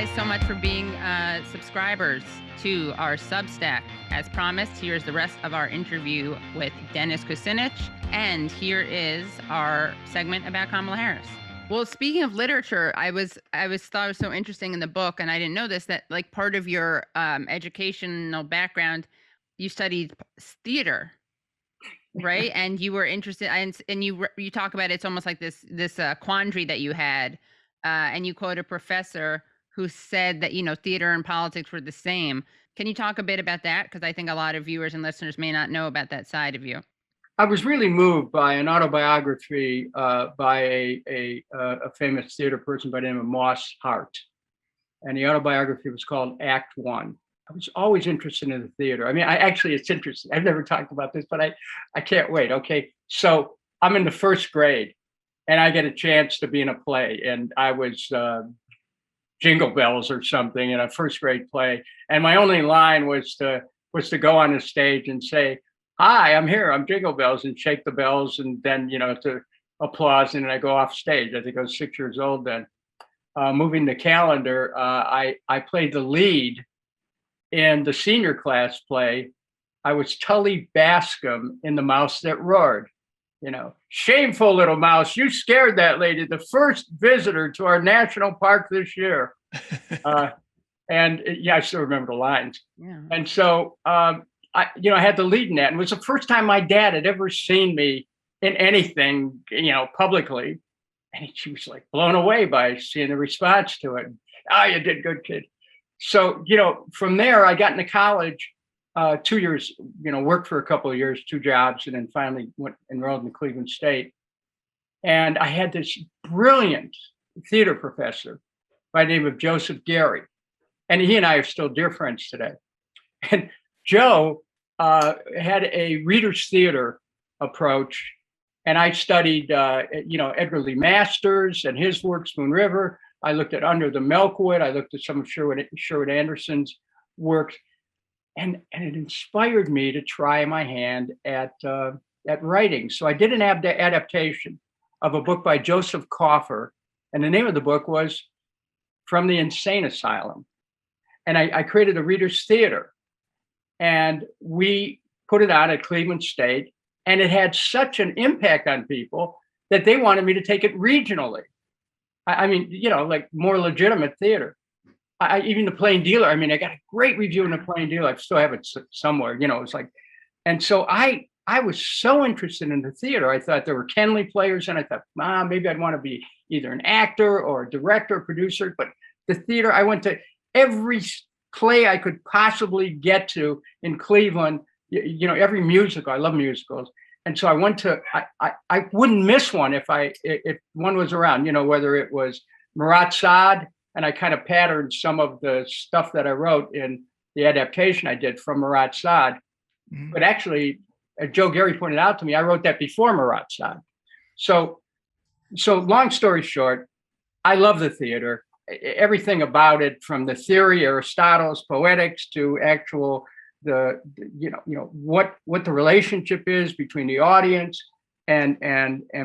guys so much for being subscribers to our Substack. As promised, here's the rest of our interview with Dennis Kucinich, and here is our segment about Kamala Harris. Well, speaking of literature, I thought it was so interesting in the book, and I didn't know this, that like part of your educational background, you studied theater, right? And you were interested, and you talk about it's almost like this quandary that you had, and you quote a professor who said that theater and politics were the same. Can you talk a bit about that? Because I think a lot of viewers and listeners may not know about that side of you. I was really moved by an autobiography by a famous theater person by the name of Moss Hart. And the autobiography was called Act One. I was always interested in the theater. I mean, it's interesting. I've never talked about this, but I can't wait. Okay. So I'm in the first grade and I get a chance to be in a play. And I was Jingle Bells or something in a first grade play. And my only line was to go on the stage and say, "Hi, I'm here. I'm Jingle Bells," and shake the bells, and then to applause, and then I go off stage. I think I was 6 years old then. Moving the calendar, I played the lead in the senior class play. I was Tully Bascom in The Mouse That Roared. Shameful little mouse, you scared that lady, the first visitor to our national park this year. And I still remember the lines. Yeah. And so I had the lead in that, and it was the first time my dad had ever seen me in anything, publicly. And she was like blown away by seeing the response to it. "Oh, you did good, kid." So, from there, I got into college, 2 years, worked for a couple of years, 2 jobs, and then finally enrolled in Cleveland State. And I had this brilliant theater professor by the name of Joseph Gary. And he and I are still dear friends today. And Joe had a reader's theater approach. And I studied, Edgar Lee Masters and his work, Spoon River. I looked at Under the Milkwood. I looked at some of Sherwood Anderson's work. And it inspired me to try my hand at writing. So I did an adaptation of a book by Joseph Coffer. And the name of the book was From the Insane Asylum. And I created a reader's theater. And we put it on at Cleveland State. And it had such an impact on people that they wanted me to take it regionally. I mean, like more legitimate theater. Even the Plain Dealer. I mean, I got a great review in the Plain Dealer. I still have it somewhere. It's like, and so I was so interested in the theater. I thought there were Kenley players, and I thought, maybe I'd want to be either an actor or a director, producer. But the theater, I went to every play I could possibly get to in Cleveland. Every musical. I love musicals. And so I went to, I wouldn't miss one if one was around, whether it was Marat Sade, and I kind of patterned some of the stuff that I wrote in the adaptation I did from Marat Sade. Mm-hmm. But actually, as Joe Gary pointed out to me, I wrote that before Marat Sade. So long story short, I love the theater, everything about it, from the theory, Aristotle's Poetics, to actual what the relationship is between the audience and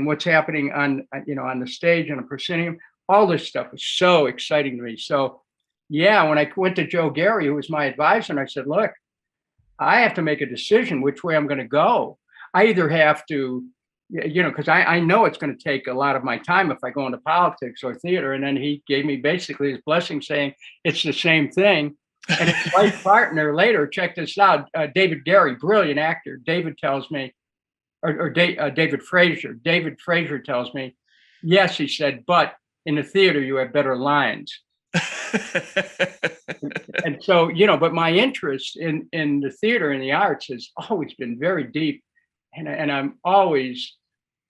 what's happening on the stage and a proscenium. All this stuff was so exciting to me. So when I went to Joe Gary, who was my advisor, and I said, "Look, I have to make a decision which way I'm going to go. I either have to, because I know it's going to take a lot of my time if I go into politics or theater." And then he gave me basically his blessing, saying it's the same thing. And his life partner later, check this out, David Gary, brilliant actor. David tells me, David Frazier. David Frazier tells me, "Yes," he said, "but in the theater, you have better lines." And so, but my interest in the theater and the arts has always been very deep. And I'm always,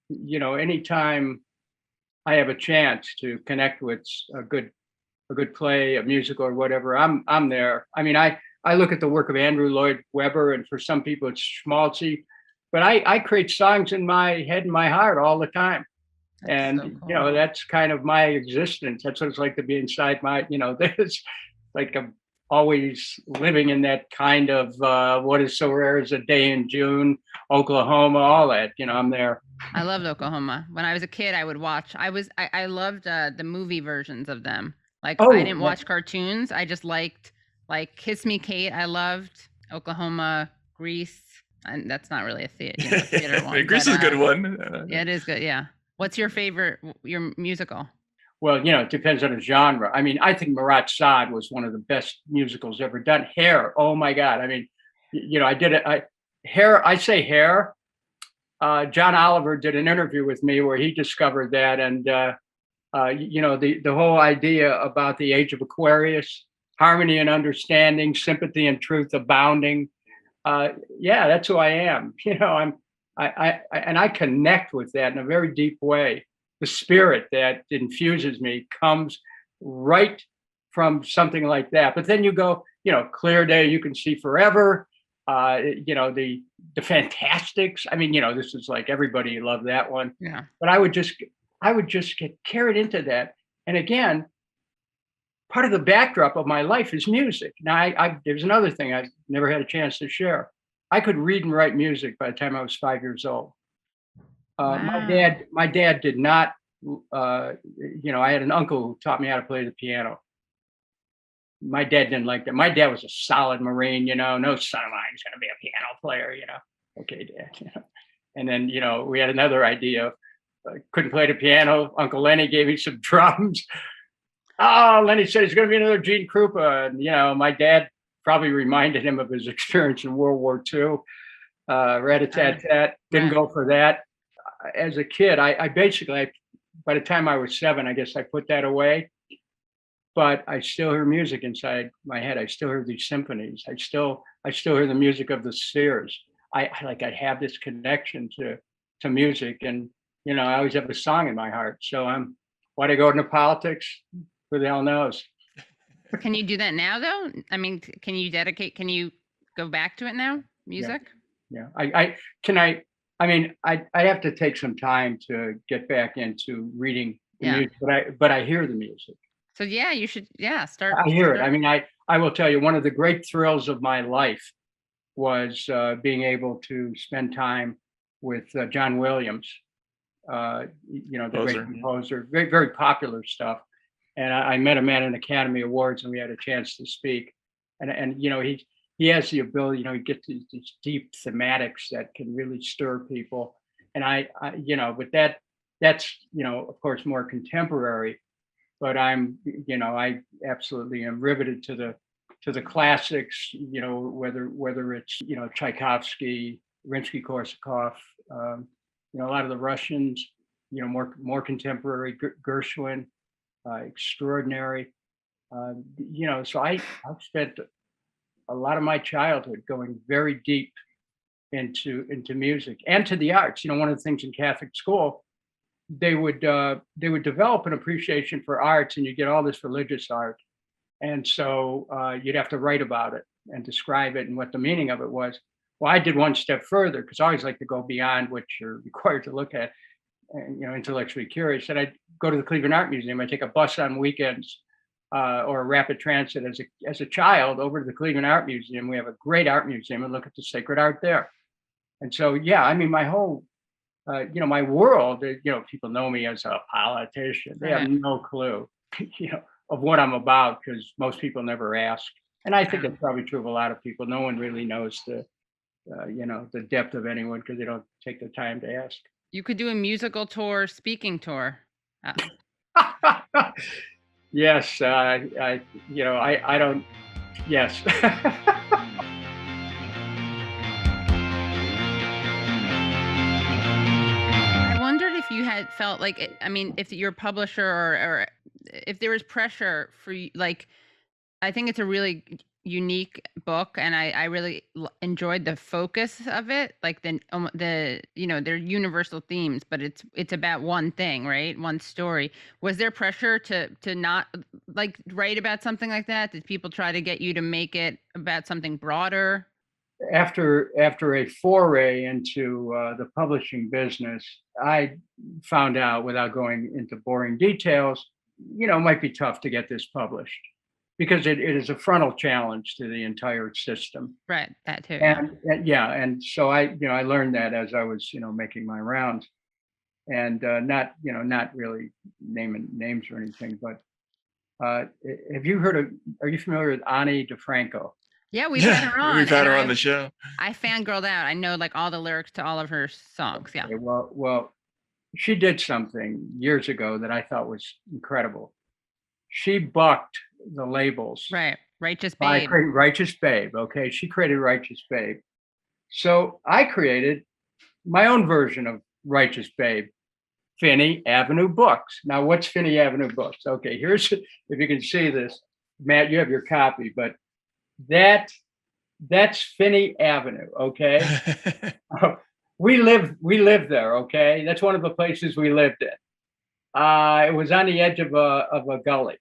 anytime I have a chance to connect with a good play, a musical, or whatever, I'm there. I mean, I look at the work of Andrew Lloyd Webber, and for some people it's schmaltzy, but I create songs in my head and my heart all the time. And so cool. That's kind of my existence. That's what it's like to be inside my, there's like I'm always living in that kind of what is so rare as a day in June, Oklahoma, all that, I'm there. I loved Oklahoma. When I was a kid, I would watch. I loved the movie versions of them. Like, I Oh, didn't watch cartoons. I just liked, like, Kiss Me Kate. I loved Oklahoma, Grease, and that's not really a theater one. Grease is a good one. Yeah, it is good. Yeah. What's your favorite, your musical? well, it depends on the genre. I mean, I think Marat Sade was one of the best musicals ever done. Hair, oh my God. I mean, I did it. Hair, I say Hair. John Oliver did an interview with me where he discovered that, and the whole idea about the age of Aquarius, harmony and understanding, sympathy and truth abounding. Yeah, that's who I am. I connect with that in a very deep way. The spirit that infuses me comes right from something like that. But then you go, Clear Day, You Can See Forever. The Fantastics. I mean, this is like everybody loved that one. Yeah. But I would just get carried into that. And again, part of the backdrop of my life is music. Now, there's another thing I've never had a chance to share. I could read and write music by the time I was 5 years old. Wow. My dad did not. I had an uncle who taught me how to play the piano. My dad didn't like that. My dad was a solid Marine. No son of mine's going to be a piano player. Okay, Dad. And then we had another idea. Couldn't play the piano. Uncle Lenny gave me some drums. Oh, Lenny said he's going to be another Gene Krupa. And my dad probably reminded him of his experience in World War II. Rat-a-tat-tat. Didn't go for that. As a kid, I basically, by the time I was 7, I guess I put that away. But I still hear music inside my head. I still hear these symphonies. I still hear the music of the spheres. I have this connection to music, and I always have a song in my heart. So why'd I go into politics? Who the hell knows? Can you do that now, though? I mean, can you go back to it now? Music? Yeah. I have to take some time to get back into reading the music, but I hear the music. So yeah, you should start. I hear it. I mean, I will tell you, one of the great thrills of my life was being able to spend time with John Williams, the great composer, very, very popular stuff. And I met him at an Academy Awards, and we had a chance to speak. And he has the ability, he gets these deep thematics that can really stir people. And but that's of course more contemporary. But I absolutely am riveted to the classics, whether it's, Tchaikovsky, Rimsky-Korsakov, a lot of the Russians, more contemporary, Gershwin, extraordinary. So I've spent a lot of my childhood going very deep into music and to the arts. One of the things in Catholic school, they would develop an appreciation for arts, and you get all this religious art, and so you'd have to write about it and describe it and what the meaning of it was. Well, I did one step further, because I always like to go beyond what you're required to look at, and intellectually curious. And I'd go to the Cleveland Art Museum. I take a bus on weekends or a rapid transit as a child over to the Cleveland Art Museum. We have a great art museum, and look at the sacred art there. And so my whole my world, people know me as a politician. They have no clue, of what I'm about, because most people never ask. And I think that's probably true of a lot of people. No one really knows the depth of anyone, because they don't take the time to ask. You could do a musical tour, speaking tour. Yes, I don't. Yes. If you had felt like if your publisher or if there was pressure for you, like, I think it's a really unique book, and I really enjoyed the focus of it, like they're universal themes, but it's about one thing, right? One story. Was there pressure to not write about something like that? Did people try to get you to make it about something broader? After a foray into the publishing business, I found out, without going into boring details, it might be tough to get this published, because it is a frontal challenge to the entire system. Right, that too. And so I learned that as I was making my rounds, and not really naming names or anything, but Have you heard of? Are you familiar with Ani DeFranco? Yeah, we've had her on. We've had and her on the show. I fangirled out. I know like all the lyrics to all of her songs. Yeah. Okay, well, she did something years ago that I thought was incredible. She bucked the labels Right. Righteous by Babe. creating Righteous Babe. Okay, she created Righteous Babe. So I created my own version of Righteous Babe, Finney Avenue Books. Now, what's Finney Avenue Books? Okay, here's, if you can see this, Matt, you have your copy, but that's Finney Avenue. Okay, we lived there. Okay, that's one of the places we lived in. It was on the edge of a gully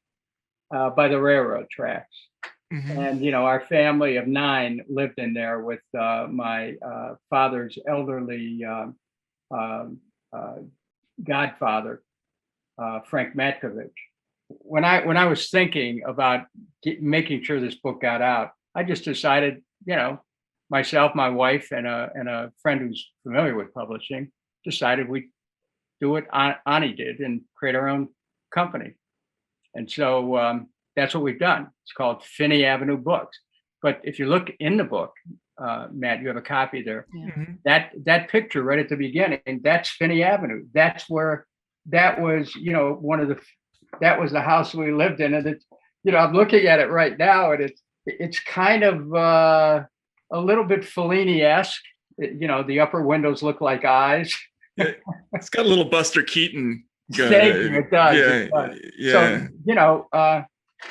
by the railroad tracks. Mhm. And our family of 9 lived in there with my father's elderly godfather, Frank Matkovich. When I was thinking about making sure this book got out, I just decided, myself, my wife, and a friend who's familiar with publishing, decided we'd do what Ani did and create our own company. And so that's what we've done. It's called Finney Avenue Books. But if you look in the book, Matt, you have a copy there. Yeah. Mhm. That picture right at the beginning, that's Finney Avenue. That's where that was, that was the house we lived in. And it's, I'm looking at it right now, and it's kind of a little bit Fellini-esque. The upper windows look like eyes. It's got a little Buster Keaton. Thank you. It does. Yeah, It does. yeah. So,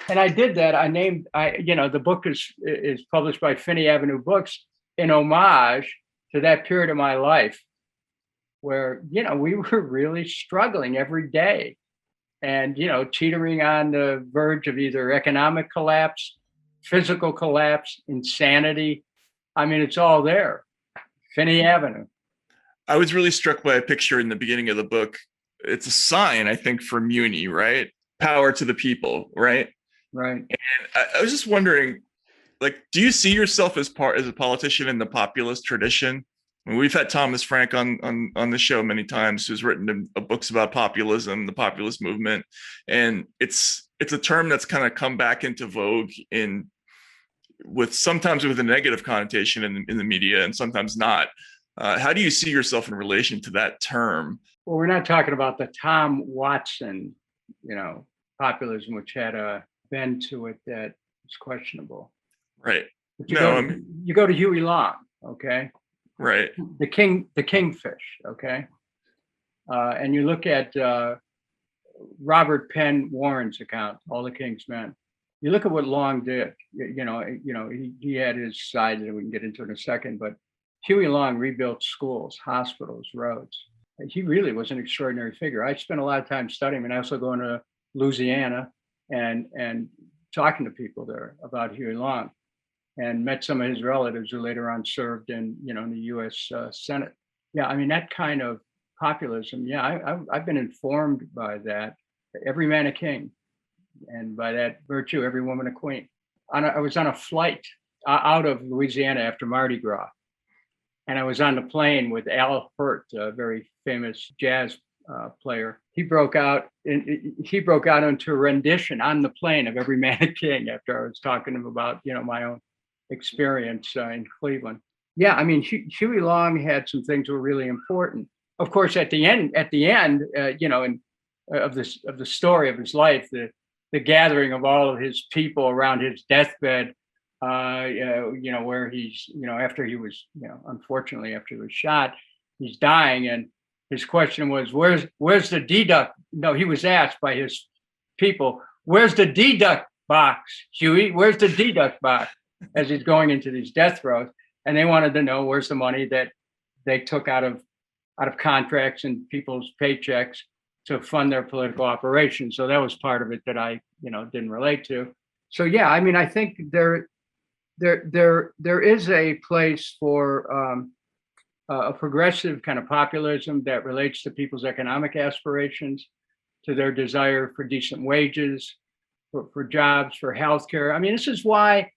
and I did that. The book is published by Finney Avenue Books in homage to that period of my life where, we were really struggling every day and, teetering on the verge of either economic collapse, physical collapse, insanity. I mean, it's all there. Finney Avenue. I was really struck by a picture in the beginning of the book. It's a sign, I think, for Muni, right? Power to the people, right? Right. And I was just wondering, do you see yourself as a politician in the populist tradition? I mean, we've had Thomas Frank on the show many times, who's written books about populism, the populist movement, and it's a term that's kind of come back into vogue sometimes with a negative connotation in the media, and sometimes not. How do you see yourself in relation to that term? Well, we're not talking about the Tom Watson, populism, which had a bend to it that was questionable. Right. But you go to Huey Long, okay? Right. The kingfish, okay? And you look at Robert Penn Warren's account, All the King's Men. You look at what Long did. He had his side that we can get into in a second, but Huey Long rebuilt schools, hospitals, roads. He really was an extraordinary figure. I spent a lot of time studying him, and also going to Louisiana and talking to people there about Huey Long, and met some of his relatives who later on served in the U.S. Senate. Yeah, I mean, that kind of populism. Yeah, I've been informed by that. Every man a king, and by that virtue, every woman a queen. I was on a flight out of Louisiana after Mardi Gras, and I was on the plane with Al Hirt, a very famous jazz player. He broke out into a rendition on the plane of Every Man a King after I was talking to him about my own experience in Cleveland. Yeah, I mean, Huey Long had some things that were really important. Of course, at the end, of the story of his life, the gathering of all of his people around his deathbed, where he's, after he was, unfortunately, after he was shot, he's dying, and his question was, where's the deduct? No, he was asked by his people, where's the deduct box, Huey? Where's the deduct box? As he's going into these death throes, and they wanted to know where's the money that they took out of contracts and people's paychecks to fund their political operations. So that was part of it that I, didn't relate to. So yeah, I mean, I think there is a place for a progressive kind of populism that relates to people's economic aspirations, to their desire for decent wages, for jobs, for healthcare. I mean, this is why,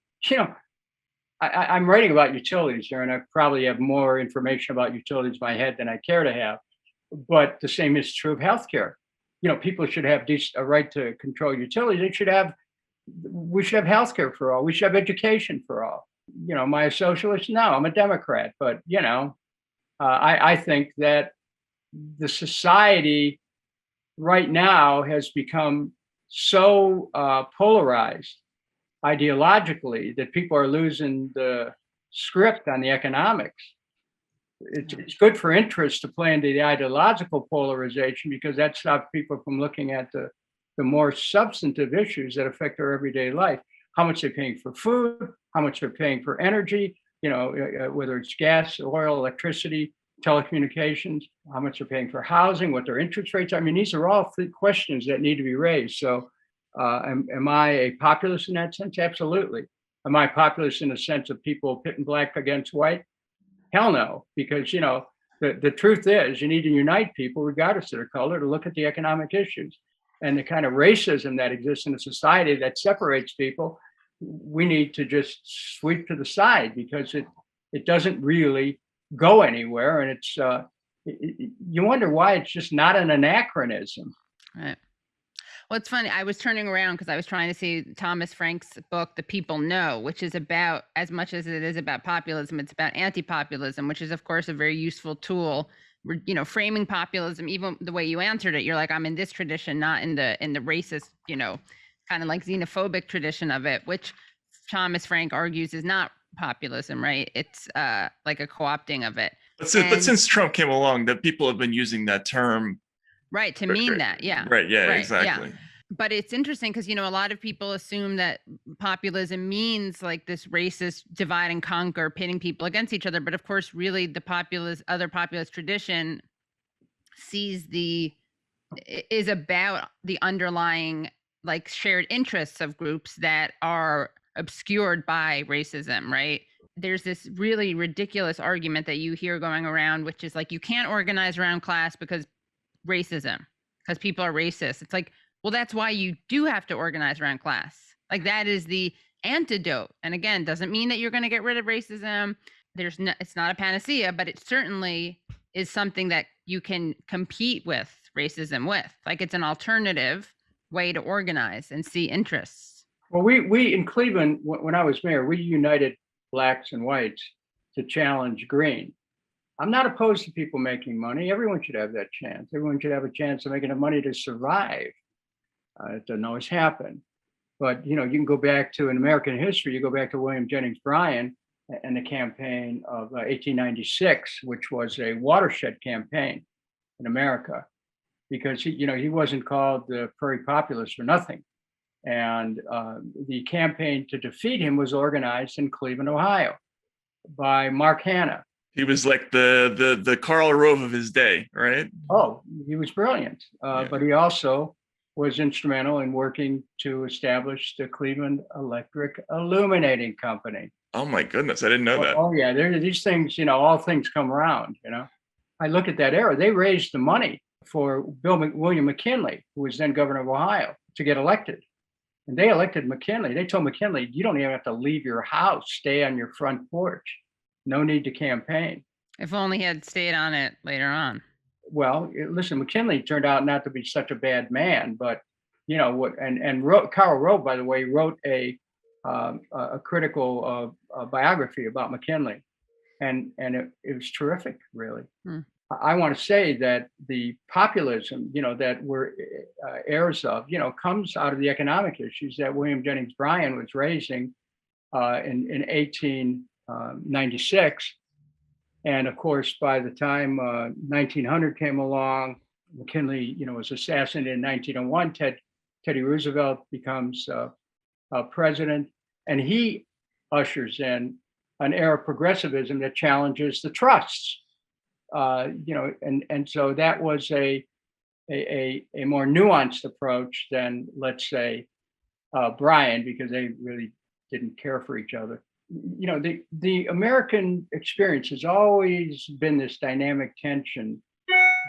I'm writing about utilities here, and I probably have more information about utilities in my head than I care to have. But the same is true of healthcare. people should have a right to control utilities. We should have healthcare for all. We should have education for all. Am I a socialist? No, I'm a Democrat. But I think that the society right now has become so polarized ideologically that people are losing the script on the economics. It's good for interest to play into the ideological polarization because that stops people from looking at the more substantive issues that affect our everyday life. How much they're paying for food, how much they're paying for energy, whether it's gas, oil, electricity, telecommunications, how much they're paying for housing, what their interest rates are. I mean, these are all questions that need to be raised. So am I a populist in that sense? Absolutely. Am I a populist in the sense of people pitting black against white? Hell no, because, the truth is you need to unite people regardless of their color to look at the economic issues. And the kind of racism that exists in a society that separates people, we need to just sweep to the side because it doesn't really go anywhere. And it's you wonder why it's just not an anachronism. Right. Well, it's funny. I was turning around because I was trying to see Thomas Frank's book, The People Know, which is about, as much as it is about populism, it's about anti-populism, which is, of course, a very useful tool. Framing populism, even the way you answered it, you're like, I'm in this tradition, not in the racist, kind of like xenophobic tradition of it, which Thomas Frank argues is not populism, right? It's like a co-opting of it. But since Trump came along, that people have been using that term. Right, to mean that, yeah. Right, yeah, right, exactly. Yeah. But it's interesting because, a lot of people assume that populism means like this racist divide and conquer, pitting people against each other. But of course, really the other populist tradition is about the underlying like shared interests of groups that are obscured by racism, right? There's this really ridiculous argument that you hear going around, which is like, you can't organize around class because racism, because people are racist. It's like, well, that's why you do have to organize around class. Like that is the antidote. And again, doesn't mean that you're going to get rid of racism. It's not a panacea, but it certainly is something that you can compete with racism with. Like it's an alternative way to organize and see interests. Well, we in Cleveland, when I was mayor, we united blacks and whites to challenge green. I'm not opposed to people making money. Everyone should have that chance. Everyone should have a chance of making enough money to survive. It doesn't always happen. But, you can go back to, in American history, you go back to William Jennings Bryan and the campaign of 1896, which was a watershed campaign in America, because he wasn't called the Prairie Populist for nothing. And the campaign to defeat him was organized in Cleveland, Ohio, by Mark Hanna. He was like the Karl Rove of his day, right? Oh, he was brilliant. But he also was instrumental in working to establish the Cleveland Electric Illuminating Company. Oh my goodness, I didn't know that. Oh yeah, there are these things, all things come around, I look at that era, they raised the money for William McKinley, who was then governor of Ohio, to get elected. And they elected McKinley. They told McKinley, you don't even have to leave your house, stay on your front porch. No need to campaign. If only he had stayed on it later on. Well, listen, McKinley turned out not to be such a bad man, but Karl Rove, by the way, wrote a critical biography about McKinley, and it was terrific, really. I want to say that the populism, that we're heirs of, comes out of the economic issues that William Jennings Bryan was raising in 1896. And of course, by the time 1900 came along, McKinley, was assassinated in 1901. Teddy Roosevelt becomes president, and he ushers in an era of progressivism that challenges the trusts. And so that was a more nuanced approach than, let's say, Bryan, because they really didn't care for each other. The American experience has always been this dynamic tension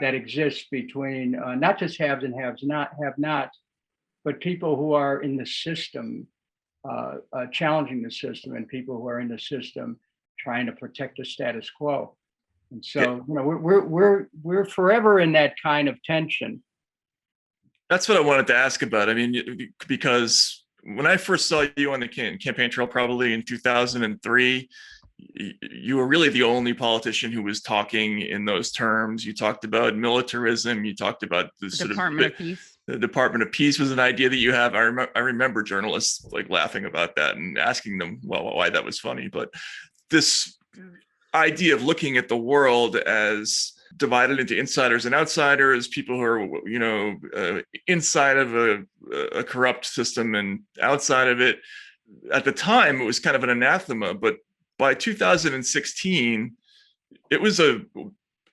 that exists between not just haves and have-nots, but people who are in the system, challenging the system, and people who are in the system trying to protect the status quo. And so, we're forever in that kind of tension. That's what I wanted to ask about. I mean, because when I first saw you on the campaign trail, probably in 2003, you were really the only politician who was talking in those terms. You talked about militarism. You talked about the Department of Peace. The Department of Peace was an idea that you have. I remember journalists like laughing about that and asking them, well, why that was funny. But this idea of looking at the world as divided into insiders and outsiders, people who are, inside of a corrupt system and outside of it. At the time, it was kind of an anathema, but by 2016, it was a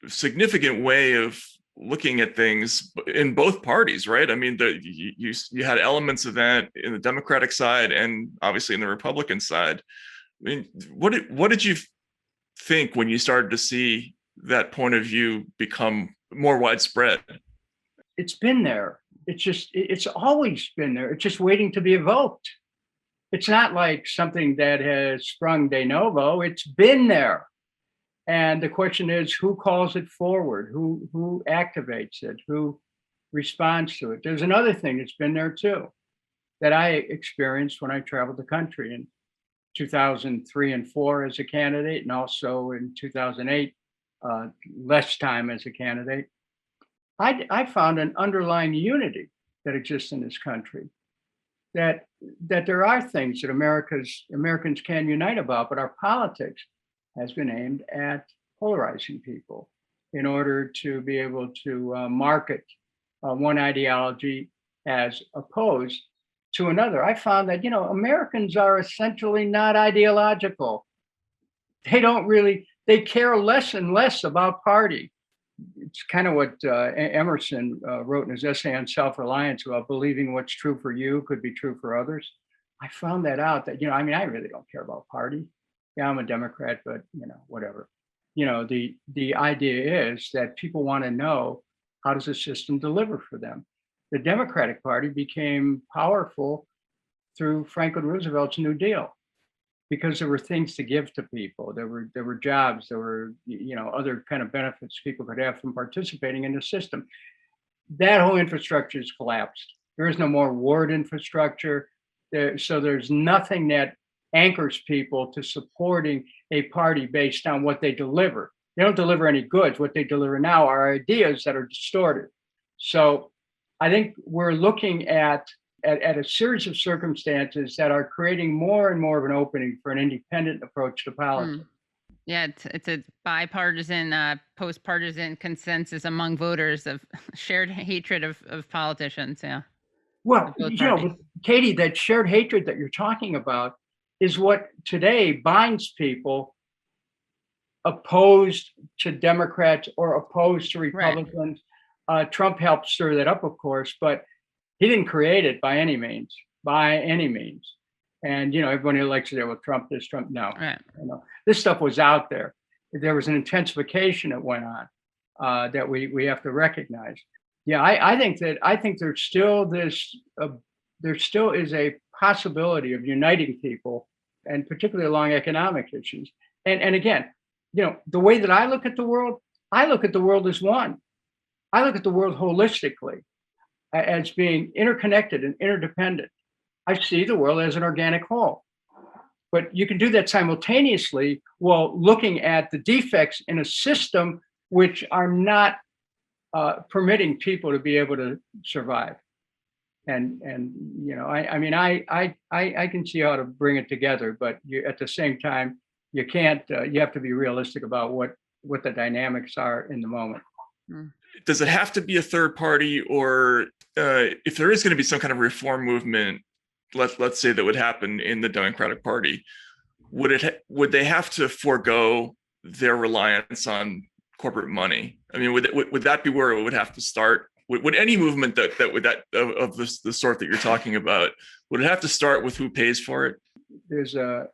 significant way of looking at things in both parties, right? I mean, you had elements of that in the Democratic side and obviously in the Republican side. I mean, what did you think when you started to see that point of view become more widespread? It's been there. It's always been there. It's just waiting to be evoked. It's not like something that has sprung de novo. It's been there. And the question is, who calls it forward? Who activates it? Who responds to it? There's another thing that's been there too, that I experienced when I traveled the country in 2003 and 4 as a candidate, and also in 2008, less time as a candidate. I found an underlying unity that exists in this country. That there are things that Americans can unite about, but our politics has been aimed at polarizing people in order to be able to market one ideology as opposed to another. I found that, Americans are essentially not ideological. They care less and less about party. It's kind of what Emerson wrote in his essay on self-reliance about believing what's true for you could be true for others. I found that out that, I really don't care about party. Yeah, I'm a Democrat, but, whatever. The idea is that people want to know, how does the system deliver for them? The Democratic Party became powerful through Franklin Roosevelt's New Deal, because there were things to give to people. There were jobs, there were, other kind of benefits people could have from participating in the system. That whole infrastructure has collapsed. There is no more ward infrastructure. So there's nothing that anchors people to supporting a party based on what they deliver. They don't deliver any goods. What they deliver now are ideas that are distorted. So I think we're looking at a series of circumstances that are creating more and more of an opening for an independent approach to politics. Yeah, it's a bipartisan, post-partisan consensus among voters of shared hatred of politicians. Yeah. Well, but Katie, that shared hatred that you're talking about is what today binds people opposed to Democrats or opposed to Republicans. Right. Trump helped stir that up, of course, but he didn't create it by any means. And, everybody likes to say, well, Trump this, Trump, no. Right. This stuff was out there. There was an intensification that went on that we have to recognize. Yeah, I think there's still there still is a possibility of uniting people, and particularly along economic issues. And again, the way that I look at the world as one. I look at the world holistically, as being interconnected and interdependent. I see the world as an organic whole. But you can do that simultaneously while looking at the defects in a system which are not permitting people to be able to survive. And I can see how to bring it together, but at the same time, you can't. You have to be realistic about what the dynamics are in the moment. Does it have to be a third party, or if there is going to be some kind of reform movement, let's say that would happen in the Democratic Party, would they have to forego their reliance on corporate money? I mean, would that be where it would have to start? Would any movement of the sort that you're talking about, would it have to start with who pays for it? There's a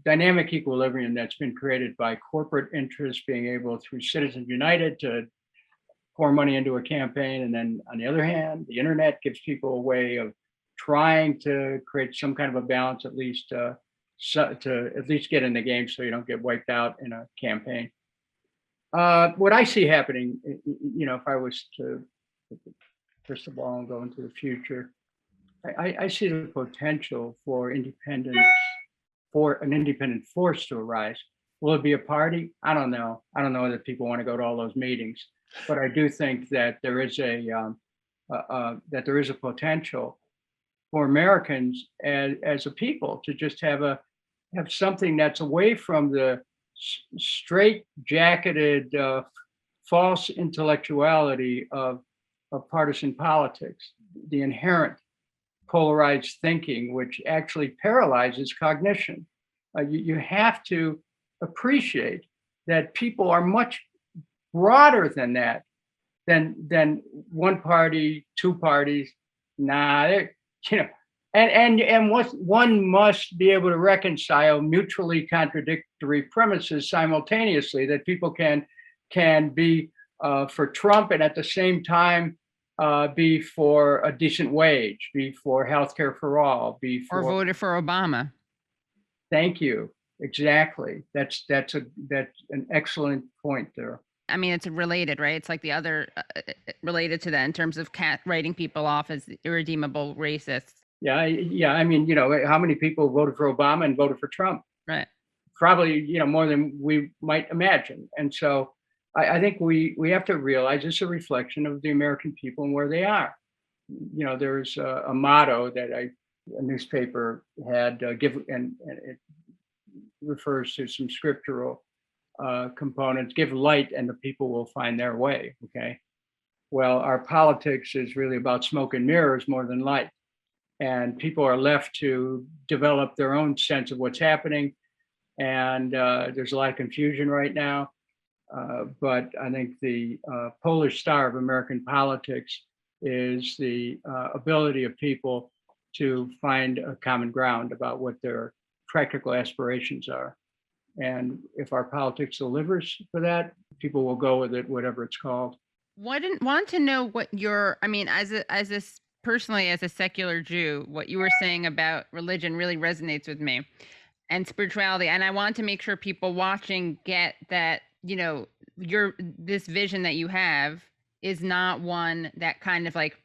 dynamic equilibrium that's been created by corporate interests being able, through Citizens United, to pour money into a campaign. And then on the other hand, the internet gives people a way of trying to create some kind of a balance, at least to at least get in the game so you don't get wiped out in a campaign. What I see happening, if I was to crystal ball and go into the future. I see the potential for independence, for an independent force to arise. Will it be a party? I don't know. I don't know that people want to go to all those meetings, but I do think that there is a potential for Americans as a people to just have something that's away from the straight jacketed false intellectuality of partisan politics, the inherent polarized thinking, which actually paralyzes cognition. You have to appreciate that people are much broader than that, than one party, two parties. And what one must be able to reconcile mutually contradictory premises simultaneously, that people can be for Trump and at the same time be for a decent wage, be for healthcare for all, or voted for Obama. Thank you. Exactly. That's an excellent point there. I mean, it's related, right? It's like the other related to that in terms of writing people off as irredeemable racists. Yeah. I mean, how many people voted for Obama and voted for Trump? Right. Probably, more than we might imagine. And so I think we have to realize it's a reflection of the American people and where they are. There's a motto that a newspaper had and it refers to some scriptural components: give light and the people will find their way. Okay. Well, our politics is really about smoke and mirrors more than light. And people are left to develop their own sense of what's happening. And there's a lot of confusion right now. But I think the Polish star of American politics is the ability of people to find a common ground about what their practical aspirations are. And if our politics delivers for that, people will go with it, whatever it's called. Want to know what personally, as a secular Jew, what you were saying about religion really resonates with me, and spirituality. And I want to make sure people watching get that, this vision that you have is not one that kind of like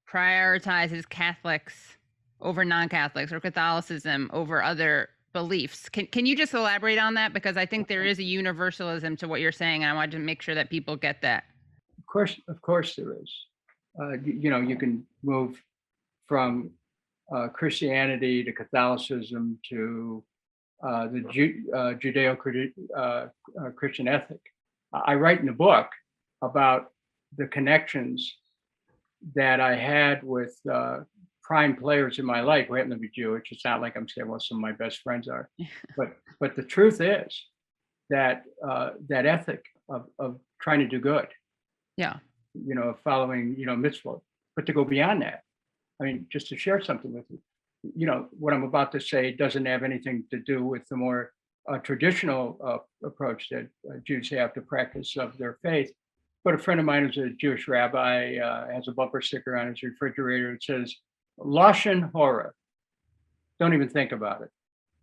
prioritizes Catholics over non-Catholics or Catholicism over other beliefs. Can you just elaborate on that? Because I think there is a universalism to what you're saying, and I wanted to make sure that people get that. Of course there is. You can move from Christianity to Catholicism to the Judeo-Christian ethic. I write in the book about the connections that I had with prime players in my life who happen to be Jewish. It's not like I'm saying, well, some of my best friends are, but the truth is that that ethic of trying to do good. Yeah. Following, mitzvot, but to go beyond that. I mean, just to share something with you, what I'm about to say doesn't have anything to do with the more traditional approach that Jews have to practice of their faith. But a friend of mine who's a Jewish rabbi has a bumper sticker on his refrigerator that says, Lashon Hora. Don't even think about it.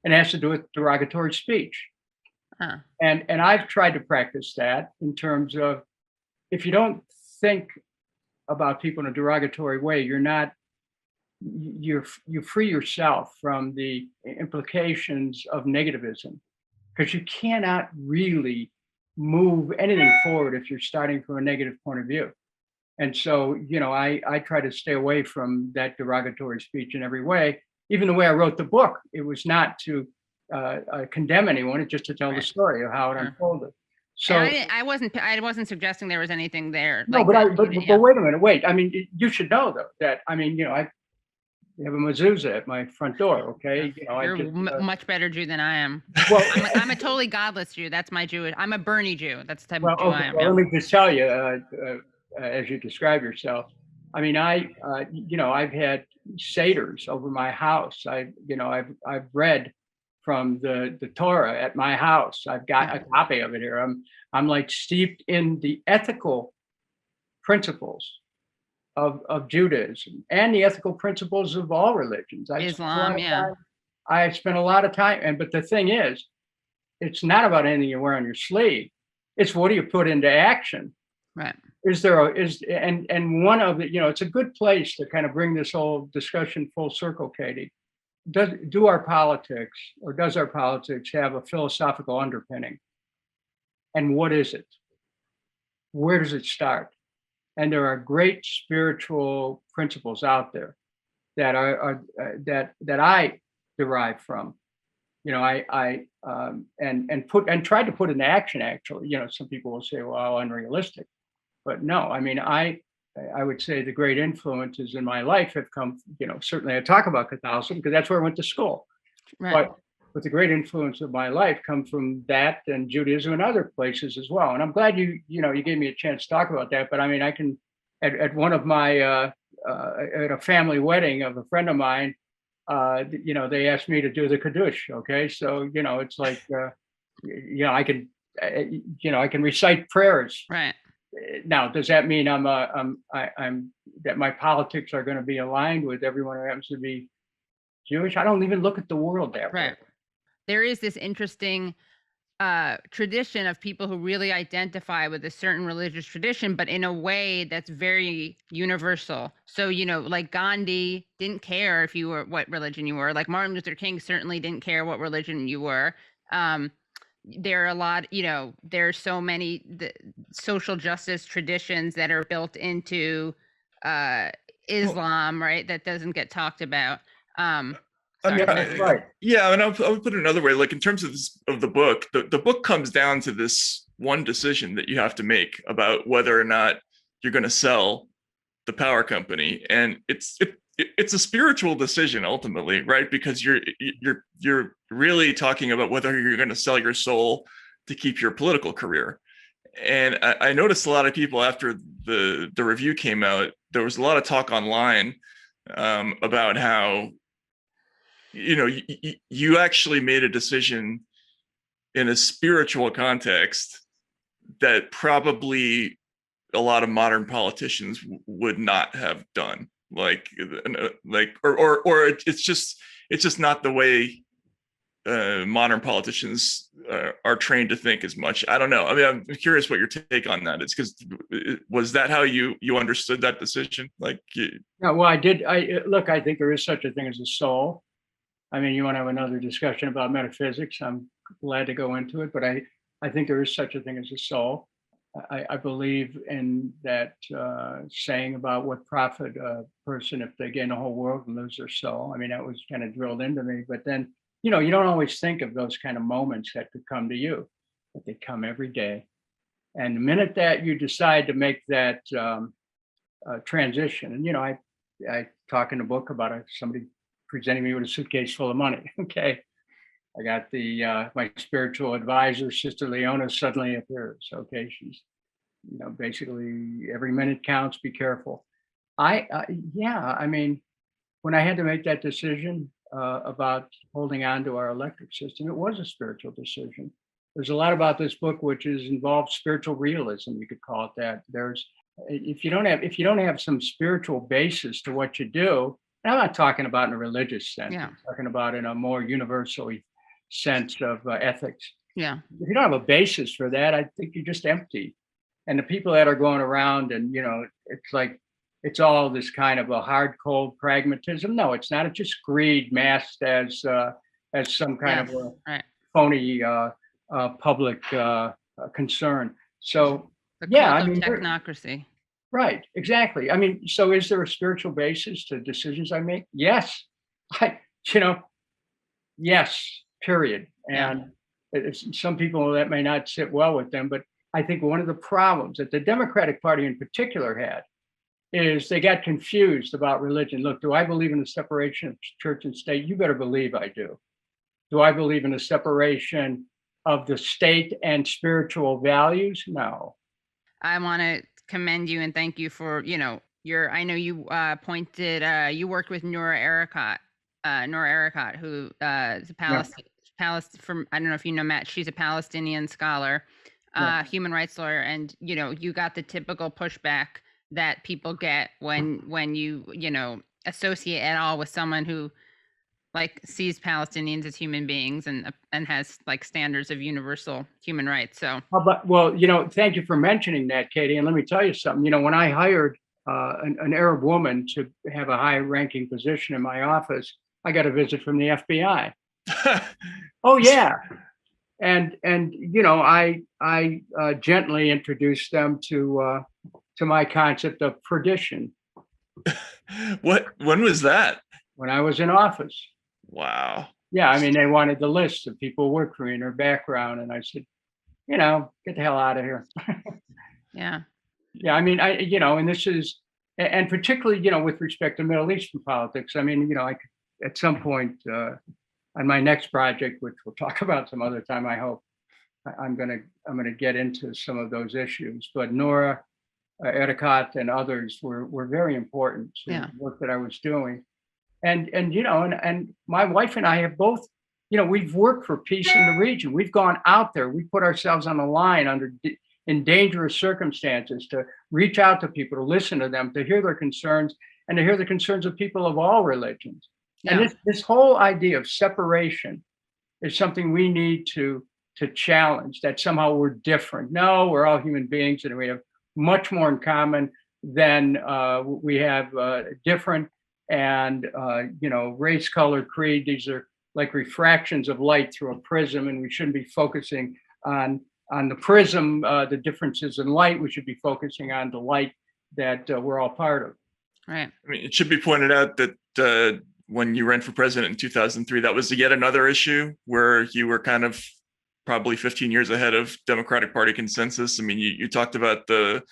And it has to do with derogatory speech. Huh. And I've tried to practice that in terms of, if you don't think about people in a derogatory way, you free yourself from the implications of negativism, because you cannot really move anything forward if you're starting from a negative point of view. And so, I try to stay away from that derogatory speech in every way. Even the way I wrote the book, it was not to condemn anyone, it's just to tell the story of how it unfolded. So I wasn't suggesting there was anything there. No, like but wait a minute. Wait. I mean, you should know though that I have a mezuzah at my front door. Okay, you're much better Jew than I am. Well, I'm a totally godless Jew. That's my Jewish. I'm a Bernie Jew. That's the type of Jew I am. Well, let me just tell you, as you describe yourself. I mean, I've had seders over my house. I've read from the Torah at my house. I've got a copy of it here. I'm like steeped in the ethical principles of Judaism and the ethical principles of all religions. Islam, yeah. I spent a lot of time, but the thing is, it's not about anything you wear on your sleeve. It's what do you put into action. Right. And one of the, it's a good place to kind of bring this whole discussion full circle, Katie. Does our politics have a philosophical underpinning? And what is it? Where does it start? And there are great spiritual principles out there that that I derive from. I tried to put into action. Actually, some people will say, "Well, unrealistic," but no. I mean, I would say the great influences in my life have come. Certainly I talk about Catholicism because that's where I went to school. Right. But the great influence of my life come from that and Judaism and other places as well. And I'm glad you gave me a chance to talk about that. But I mean, I can at one of my at a family wedding of a friend of mine, they asked me to do the Kiddush. Okay, so it's like I can I can recite prayers. Right. Now, does that mean I'm that my politics are going to be aligned with everyone who happens to be Jewish? I don't even look at the world that way. Right. There is this interesting tradition of people who really identify with a certain religious tradition, but in a way that's very universal. So, like Gandhi didn't care if you were what religion you were. Like Martin Luther King certainly didn't care what religion you were. There are a lot, there's so many social justice traditions that are built into Islam, right? That doesn't get talked about. Right. Yeah, and I'll put it another way. Like in terms of the book, the book comes down to this one decision that you have to make about whether or not you're going to sell the power company, and it's a spiritual decision ultimately, right? Because you're really talking about whether you're going to sell your soul to keep your political career. And I noticed a lot of people after the review came out, there was a lot of talk online about how you actually made a decision in a spiritual context that probably a lot of modern politicians would not have done. Or it's just not the way modern politicians are trained to think as much. I don't know. I mean, I'm curious what your take on that is, because was that how you understood that decision? Like, no, well, I did. I think there is such a thing as a soul. I mean, you want to have another discussion about metaphysics, I'm glad to go into it, but I think there is such a thing as a soul. I believe in that saying about what profit a person if they gain the whole world and lose their soul. I mean, that was kind of drilled into me, but then, you don't always think of those kind of moments that could come to you, but they come every day. And the minute that you decide to make that transition, and, I talk in the book about it, somebody presenting me with a suitcase full of money. Okay. I got my spiritual advisor, Sister Leona, suddenly appears. Okay. She's, basically every minute counts, be careful. I mean, when I had to make that decision about holding on to our electric system, it was a spiritual decision. There's a lot about this book, which involves spiritual realism. You could call it that. If you don't have some spiritual basis to what you do, and I'm not talking about in a religious sense. Yeah. I'm talking about in a more universal sense of ethics. Yeah. If you don't have a basis for that, I think you're just empty. And the people that are going around and, it's like, it's all this kind of a hard, cold pragmatism. No, it's not. It's just greed masked as some kind of a phony public concern. So, the cult of technocracy. Right, exactly. I mean, so is there a spiritual basis to decisions I make? Yes. Yes, period. And some people that may not sit well with them, but I think one of the problems that the Democratic Party in particular had is they got confused about religion. Look, do I believe in the separation of church and state? You better believe I do. Do I believe in the separation of the state and spiritual values? No. I want to commend you and thank you for, I know you you worked with Nora Ericott, who is a from, I don't know if you know Matt, she's a Palestinian scholar, human rights lawyer. And, you got the typical pushback that people get when you, associate at all with someone who like sees Palestinians as human beings and has like standards of universal human rights. So, Well, thank you for mentioning that, Katie. And let me tell you something. When I hired an Arab woman to have a high-ranking position in my office, I got a visit from the FBI. Oh yeah, and I gently introduced them to my concept of perdition. When was that? When I was in office. Wow. Yeah, I mean, they wanted the list of people who worked for me and their background, and I said, get the hell out of here. Yeah. Yeah, I mean, and this is, and particularly, with respect to Middle Eastern politics. I mean, I could, at some point on my next project, which we'll talk about some other time, I hope, I'm gonna get into some of those issues. But Nora, Ericot, and others were very important to the work that I was doing. And my wife and I have both, we've worked for peace in the region. We've gone out there. We put ourselves on the line in dangerous circumstances to reach out to people, to listen to them, to hear their concerns, and to hear the concerns of people of all religions. Yeah. And this whole idea of separation is something we need to challenge, that somehow we're different. No, we're all human beings, and we have much more in common than we have different. And race, color, creed, these are like refractions of light through a prism, and we shouldn't be focusing on the prism, the differences in light. We should be focusing on the light that we're all part of. Right. I mean, it should be pointed out that when you ran for president in 2003, that was yet another issue where you were kind of probably 15 years ahead of Democratic Party consensus. I mean, you talked about the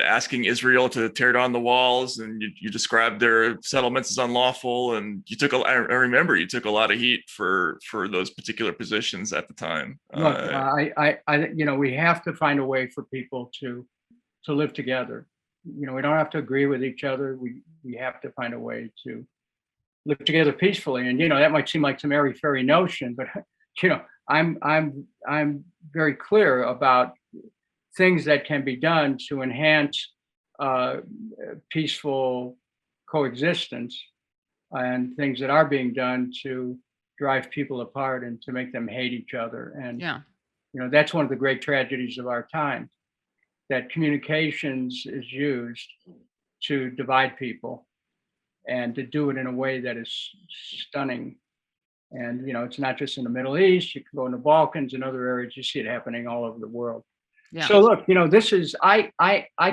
asking Israel to tear down the walls, and you described their settlements as unlawful, and I remember you took a lot of heat for those particular positions at the time. Look, we have to find a way for people to live together. We don't have to agree with each other. We have to find a way to live together peacefully. And that might seem like some airy-fairy notion, but I'm very clear about things that can be done to enhance peaceful coexistence, and things that are being done to drive people apart and to make them hate each other. And that's one of the great tragedies of our time, that communications is used to divide people and to do it in a way that is stunning. And it's not just in the Middle East. You can go in the Balkans and other areas. You see it happening all over the world. Yeah. So look, this is, I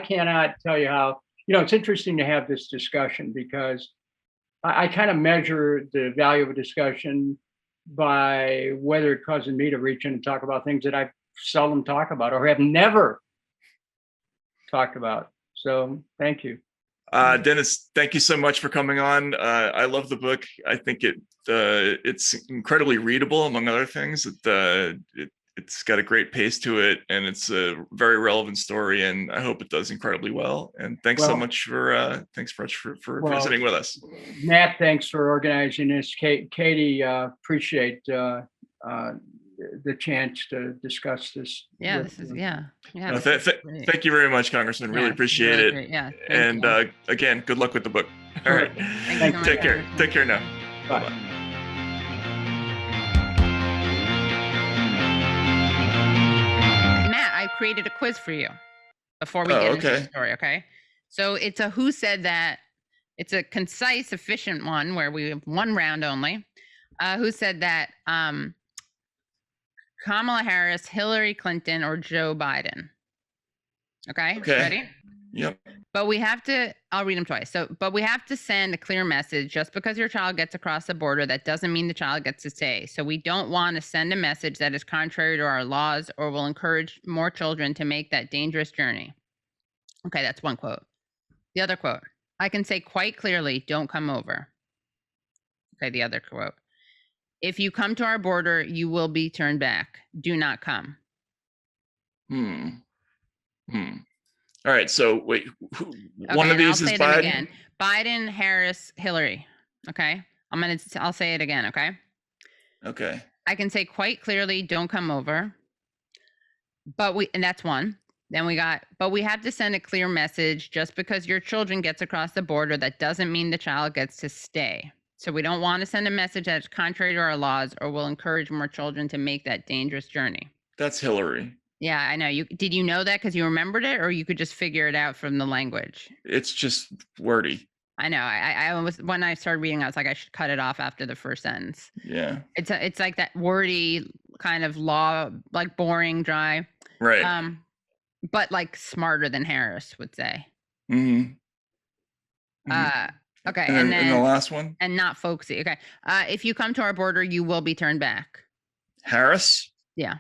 cannot tell you how, it's interesting to have this discussion, because I kind of measure the value of a discussion by whether it causes me to reach in and talk about things that I seldom talk about or have never talked about. So thank you. Dennis, thank you so much for coming on. I love the book. I think it's incredibly readable, among other things. It's got a great pace to it, and it's a very relevant story, and I hope it does incredibly well. And thanks so much for visiting with us. Matt, thanks for organizing this. Katie, appreciate the chance to discuss this. Yeah, this is No, thank you very much, Congressman. Really appreciate it. Great. Yeah. And again, good luck with the book. All right. Take care. Take care now. Bye. I created a quiz for you before we get into the story. Okay. So it's a who said that. It's a concise, efficient one where we have one round only. Who said that? Kamala Harris, Hillary Clinton, or Joe Biden? Okay. Ready? Yep. But we have to, I'll read them twice. But we have to send a clear message. Just because your child gets across the border, that doesn't mean the child gets to stay. So we don't want to send a message that is contrary to our laws or will encourage more children to make that dangerous journey. Okay, that's one quote. The other quote, I can say quite clearly, don't come over. Okay, the other quote, if you come to our border, you will be turned back. Do not come. All right, so wait, one of these is Biden? Again. Biden, Harris, Hillary. Okay, I'll say it again. Okay. I can say quite clearly, don't come over. And that's one. Then but we have to send a clear message. Just because your children gets across the border, that doesn't mean the child gets to stay. So we don't want to send a message that's contrary to our laws or will encourage more children to make that dangerous journey. That's Hillary. Yeah, I know. Did you know that because you remembered it, or you could just figure it out from the language? It's just wordy. I know. I was, when I started reading, I was like, I should cut it off after the first sentence. Yeah. It's like that wordy kind of law, like boring, dry. Right. But like smarter than Harris would say. Mm-hmm. Okay. And then the last one. And not folksy. Okay. If you come to our border, you will be turned back. Harris. Yeah.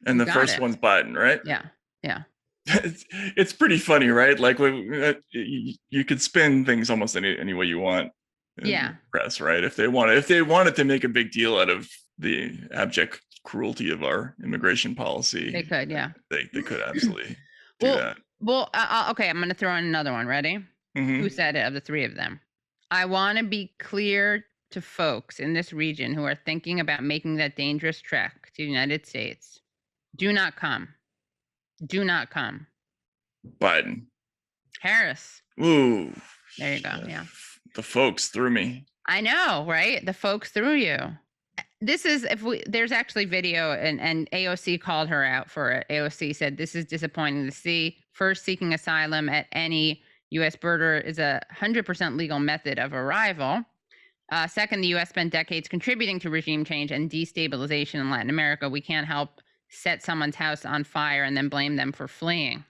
And the first one's Biden, right? Yeah. Yeah. It's pretty funny, right? Like you could spin things almost any way you want. Yeah. Press, right? If they wanted to make a big deal out of the abject cruelty of our immigration policy, they could. Yeah. They could absolutely do that. Well, okay. I'm going to throw in another one. Ready? Mm-hmm. Who said it of the three of them? I want to be clear to folks in this region who are thinking about making that dangerous trek to the United States. Do not come. Do not come. Biden. Harris. Ooh. There you go. Yeah. The folks threw me. I know, right? The folks threw you. This is, there's actually video, and AOC called her out for it. AOC said, this is disappointing to see. First, seeking asylum at any U.S. border is a 100% legal method of arrival. Second, the U.S. spent decades contributing to regime change and destabilization in Latin America. We can't help set someone's house on fire and then blame them for fleeing.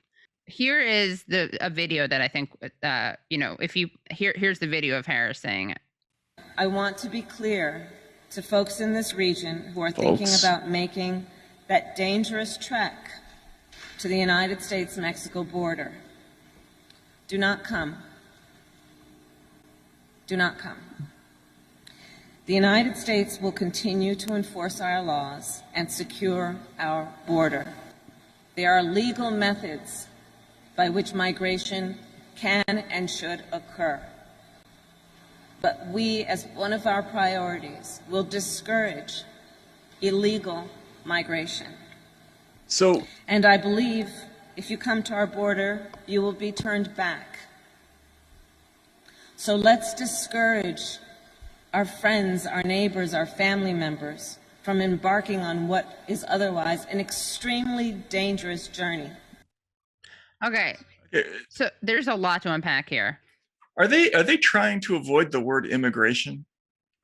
Here is a video that I think, if you, here's the video of Harris saying it. I want to be clear to folks in this region who are thinking about making that dangerous trek to the United States-Mexico border. Do not come. Do not come. The United States will continue to enforce our laws and secure our border. There are legal methods by which migration can and should occur. But we, as one of our priorities, will discourage illegal migration. And I believe if you come to our border, you will be turned back. So let's discourage our friends, our neighbors, our family members from embarking on what is otherwise an extremely dangerous journey. Okay, so there's a lot to unpack here. Are they trying to avoid the word immigration?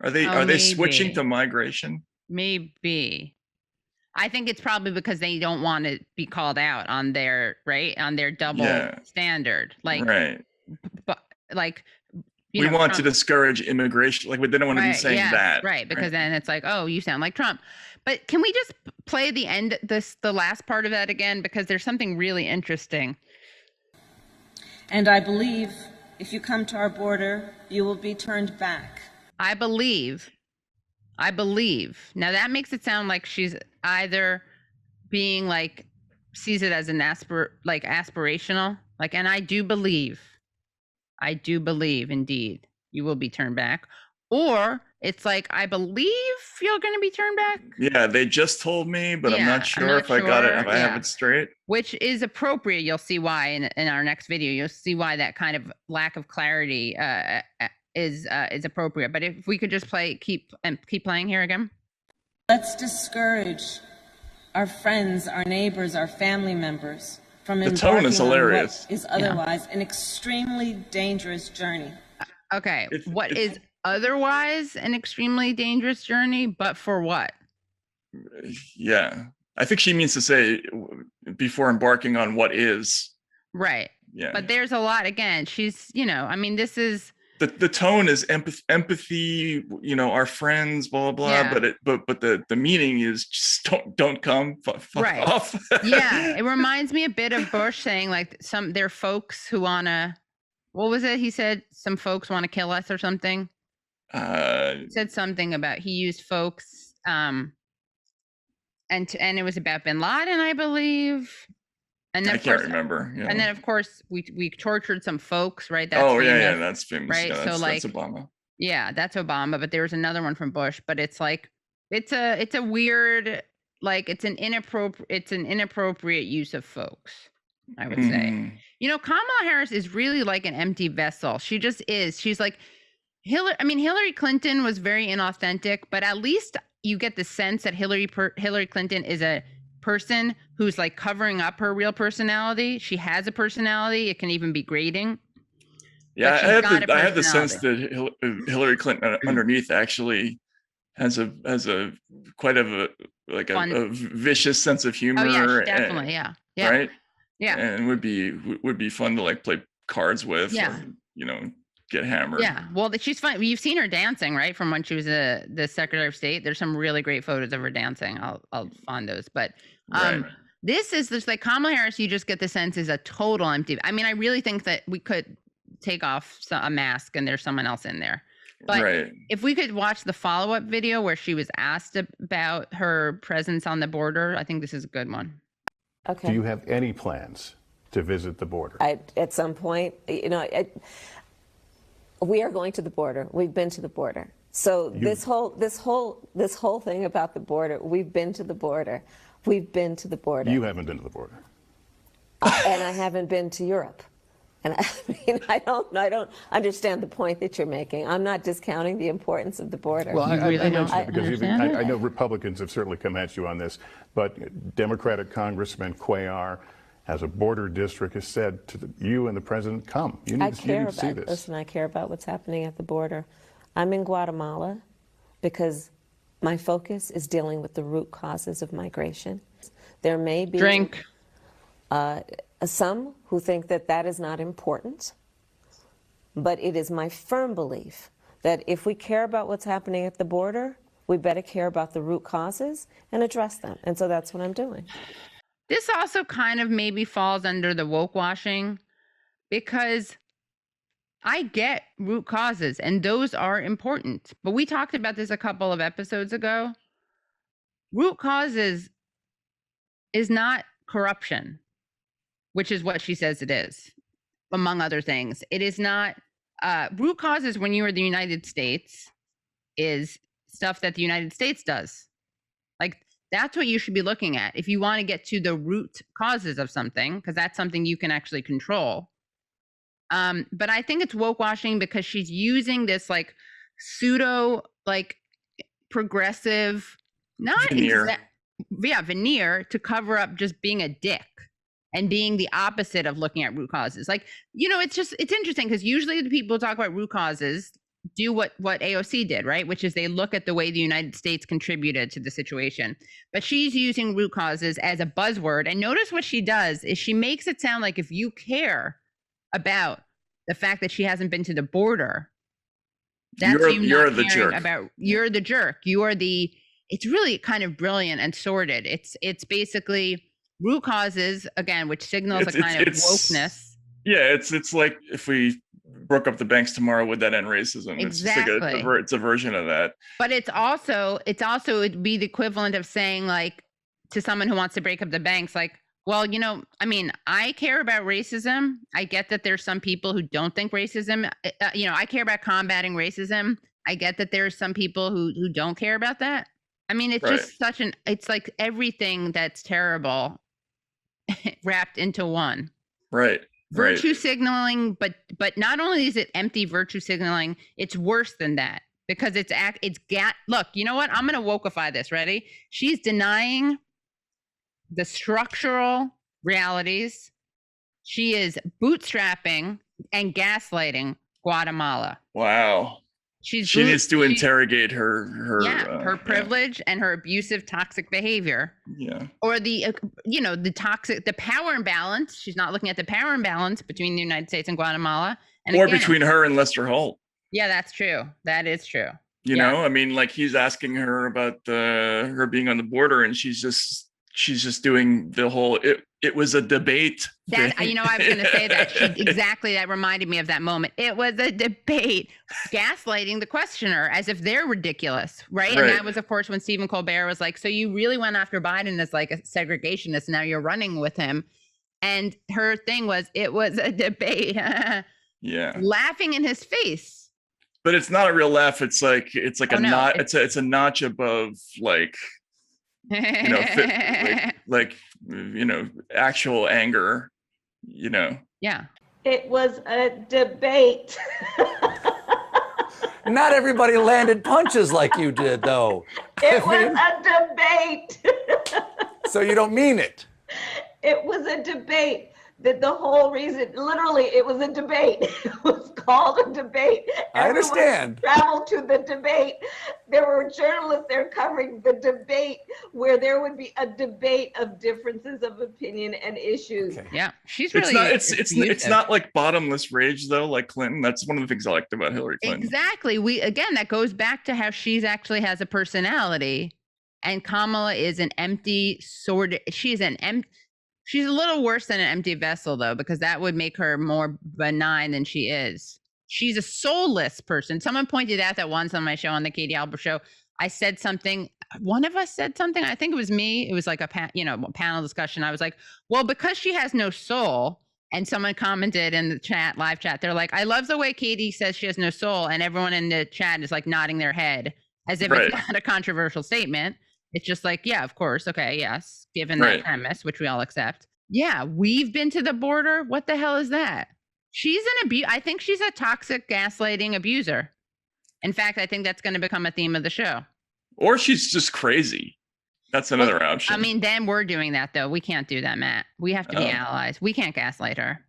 Are they switching to migration? Maybe. I think it's probably because they don't want to be called out on their double standard. Like, right. But like, we want Trump to discourage immigration. Like, they don't want to be saying that. Right. Because then it's like, oh, you sound like Trump. But can we just play the last part of that again? Because there's something really interesting. And I believe if you come to our border, you will be turned back. I believe. Now that makes it sound like she's either being like, sees it as an aspirational, like, and I do believe indeed you will be turned back. Or it's like, I believe you're going to be turned back. Yeah, they just told me, but I'm not sure if I got it, if I have it straight. Which is appropriate. You'll see why in our next video. You'll see why that kind of lack of clarity is appropriate. But if we could just keep playing here again. Let's discourage our friends, our neighbors, our family members from the tone is hilarious. What is otherwise an extremely dangerous journey. Okay, what is otherwise an extremely dangerous journey, but for what? Yeah, I think she means to say before embarking on what is. Right. Yeah. But there's a lot, again, she's, this is. The tone is empathy, our friends, blah, blah, blah. Yeah. But the meaning is just don't come, fuck right. off. Yeah, it reminds me a bit of Bush saying like there are folks who wanna, what was it? He said some folks want to kill us or something. He said something about, he used folks, and it was about Bin Laden, I believe. And then I can't remember. Yeah. And then of course we tortured some folks, right? That's famous, yeah, that's famous. Right. Yeah, so that's Obama. Yeah, that's Obama. But there was another one from Bush. But it's like it's a weird, like it's an inappropriate use of folks, I would say. Kamala Harris is really like an empty vessel. She just is. She's like, Hillary Clinton was very inauthentic, but at least you get the sense that Hillary Clinton is a person who's like covering up her real personality. She has a personality. It can even be grating. Yeah, I have the sense that Hillary Clinton underneath actually has a quite of a vicious sense of humor. Oh yeah, definitely, yeah. Right. Yeah, and would be fun to like play cards with. Yeah, or, get hammered. Yeah, well, she's fun. You've seen her dancing, right? From when she was the Secretary of State. There's some really great photos of her dancing. I'll find those. But Right. this is just like Kamala Harris. You just get the sense is a total empty. I mean, I really think that we could take off a mask and there's someone else in there. But Right. if we could watch the follow-up video where she was asked about her presence on the border, I think this is a good one. Okay. Do you have any plans to visit the border? At some point, we are going to the border. We've been to the border. So this whole thing about the border, we've been to the border. We've been to the border. You haven't been to the border. And I haven't been to Europe. And I don't understand the point that you're making. I'm not discounting the importance of the border. Well, I really mentioned don't it because understand I know Republicans have certainly come at you on this, but Democratic Congressman Cuellar has a border district, has said to you and the president, come. You need to see this. Listen, I care about what's happening at the border. I'm in Guatemala because my focus is dealing with the root causes of migration. There may be some who think that that is not important, but it is my firm belief that if we care about what's happening at the border, we better care about the root causes and address them. And so that's what I'm doing. This also kind of maybe falls under the woke washing because I get root causes and those are important. But we talked about this a couple of episodes ago. Root causes is not corruption, which is what she says it is, among other things. It is not, root causes when you are the United States is stuff that the United States does. Like, that's what you should be looking at if you want to get to the root causes of something, because that's something you can actually control. But I think it's woke washing because she's using this like pseudo, like progressive, not Veneer. Veneer to cover up just being a dick and being the opposite of looking at root causes. Like, it's interesting because usually the people who talk about root causes do what AOC did, right? Which is they look at the way the United States contributed to the situation. But she's using root causes as a buzzword. And notice what she does is she makes it sound like if you care about the fact that she hasn't been to the border, that's you're the jerk. You're the jerk. It's really kind of brilliant and sordid. It's basically root causes, again, which signals a kind of wokeness. Yeah, it's like if we broke up the banks tomorrow, would that end racism? Exactly. It's a version of that. But it's also it'd be the equivalent of saying, like, to someone who wants to break up the banks, like, well, I care about racism. I get that there's some people who don't think racism, I care about combating racism. I get that there's some people who don't care about that. I mean, it's just it's like everything that's terrible wrapped into one. Right. Virtue signaling, but not only is it empty virtue signaling, it's worse than that because look, you know what? I'm going to wokeify this. Ready? She's denying the structural realities. She is bootstrapping and gaslighting Guatemala. Wow. She needs to interrogate her privilege and her abusive, toxic behavior. Yeah. Or the power imbalance. She's not looking at the power imbalance between the United States and Guatemala. Or between her and Lester Holt. Yeah, that's true. That is true. You know, I mean, like he's asking her about her being on the border and she's just doing the whole, it was a debate. That, I was going to say that. That reminded me of that moment. It was a debate, gaslighting the questioner as if they're ridiculous, right? And that was, of course, when Stephen Colbert was like, so you really went after Biden as like a segregationist, now you're running with him. And her thing was, it was a debate. Yeah. Laughing in his face. But it's not a real laugh. It's like it's a notch above like, actual anger, Yeah. It was a debate. Not everybody landed punches like you did, though. It was a debate. So you don't mean it. It was a debate. That the whole reason, literally, it was a debate. It was called a debate. I understand. Traveled to the debate. There were journalists there covering the debate, where there would be a debate of differences of opinion and issues. Okay. Yeah, she's really. It's not like bottomless rage though, like Clinton. That's one of the things I liked about Hillary Clinton. Exactly. That goes back to how she's actually has a personality, and Kamala is an empty sort of. She's a little worse than an empty vessel, though, because that would make her more benign than she is. She's a soulless person. Someone pointed out that once on my show, on the Katie Albert show, I said something. One of us said something. I think it was me. It was like a panel discussion. I was like, well, because she has no soul. And someone commented in the live chat. They're like, I love the way Katie says she has no soul. And everyone in the chat is like nodding their head as if it's not a controversial statement. It's just like, yeah, of course. Okay, yes. Given that premise, which we all accept. Yeah, we've been to the border. What the hell is that? She's I think she's a toxic gaslighting abuser. In fact, I think that's going to become a theme of the show. Or she's just crazy. That's another option. I mean, then we're doing that, though. We can't do that, Matt. We have to be allies. We can't gaslight her.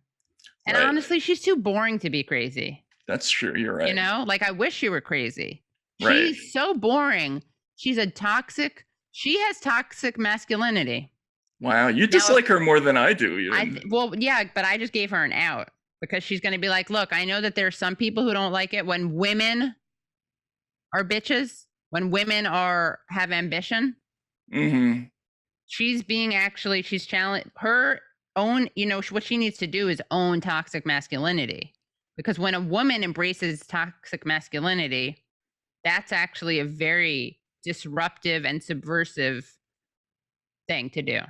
And honestly, she's too boring to be crazy. That's true. You're right. You know, like I wish she were crazy. Right. She's so boring. She has toxic masculinity. Wow, you dislike her more than I do. Even. But I just gave her an out because she's going to be like, look, I know that there are some people who don't like it when women are bitches, when women have ambition. Mm-hmm. She's challenged her own, what she needs to do is own toxic masculinity. Because when a woman embraces toxic masculinity, that's actually a very disruptive and subversive thing to do.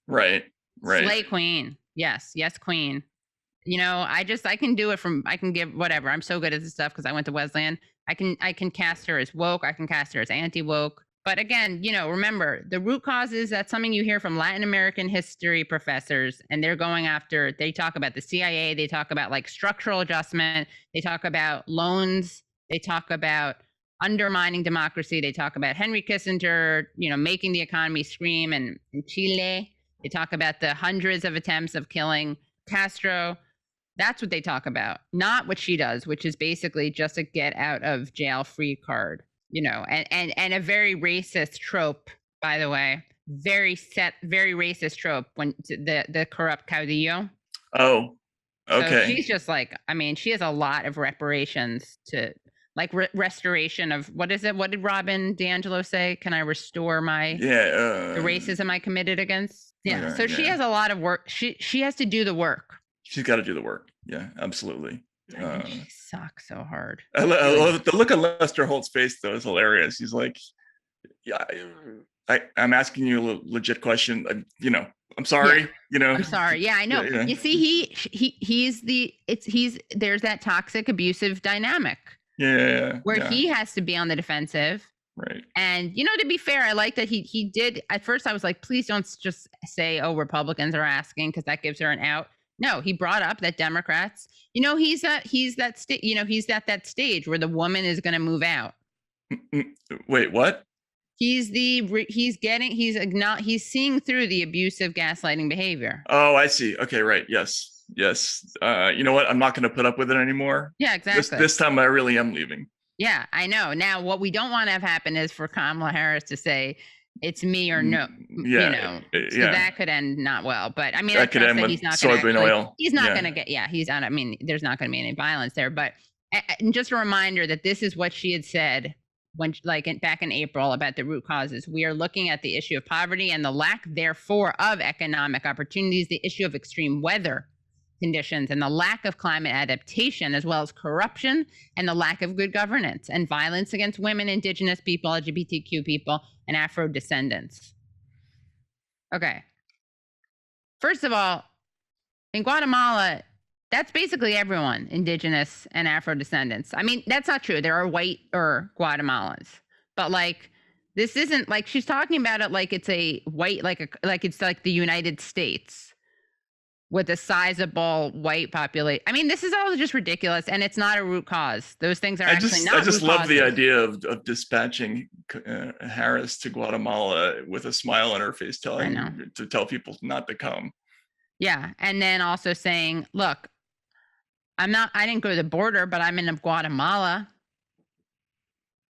Right. Slay queen. Yes, queen. I can do it I can give whatever. I'm so good at this stuff because I went to Wesleyan. I can cast her as woke. I can cast her as anti-woke. But again, remember, the root causes, that's something you hear from Latin American history professors, and they talk about the CIA, they talk about like structural adjustment, they talk about loans, they talk about undermining democracy, they talk about Henry Kissinger, making the economy scream, and in Chile, they talk about the hundreds of attempts of killing Castro. That's what they talk about, not what she does, which is basically just a get out of jail free card. And a very racist trope, by the way, very racist trope when the corrupt caudillo. Oh, okay. So she's just like, she has a lot of reparations to like restoration of, what is it? What did Robin DiAngelo say? Can I restore the racism I committed against? Yeah. So she has a lot of work. She has to do the work. She's got to do the work. Yeah, absolutely. She sucks so hard. I love the look on Lester Holt's face, though, is hilarious. He's like, "Yeah, I'm asking you a legit question. I'm sorry. Yeah. I'm sorry. Yeah, I know. Yeah. You see, there's that toxic abusive dynamic. Yeah. Where he has to be on the defensive. Right. And to be fair, I like that he did. At first, I was like, please don't just say, "Oh, Republicans are asking," because that gives her an out. No, he brought up that Democrats, he's at that stage where the woman is going to move out. Wait, what? He's seeing through the abusive gaslighting behavior. Oh, I see. Okay, right. Yes. You know what? I'm not going to put up with it anymore. Yeah, exactly. This time I really am leaving. Yeah, I know. Now, what we don't want to have happen is for Kamala Harris to say, it's me or no, so that could end not well. But that could end with soybean oil. He's not going to get, there's not going to be any violence there. But and just a reminder that this is what she had said when, back in April about the root causes. We are looking at the issue of poverty and the lack, therefore, of economic opportunities, the issue of extreme weather conditions and the lack of climate adaptation, as well as corruption and the lack of good governance and violence against women, indigenous people, LGBTQ people, and Afro descendants. Okay. First of all, in Guatemala, that's basically everyone, indigenous and Afro descendants. That's not true. There are whiter Guatemalans, but this isn't she's talking about it like it's a white, it's like the United States. with a sizable white population. I mean, this is all just ridiculous, and it's not a root cause. Those things are actually not. I just root love the causes. idea of dispatching Harris to Guatemala with a smile on her face, to tell people not to come. Yeah, and then also saying, "Look, I didn't go to the border, but I'm in Guatemala."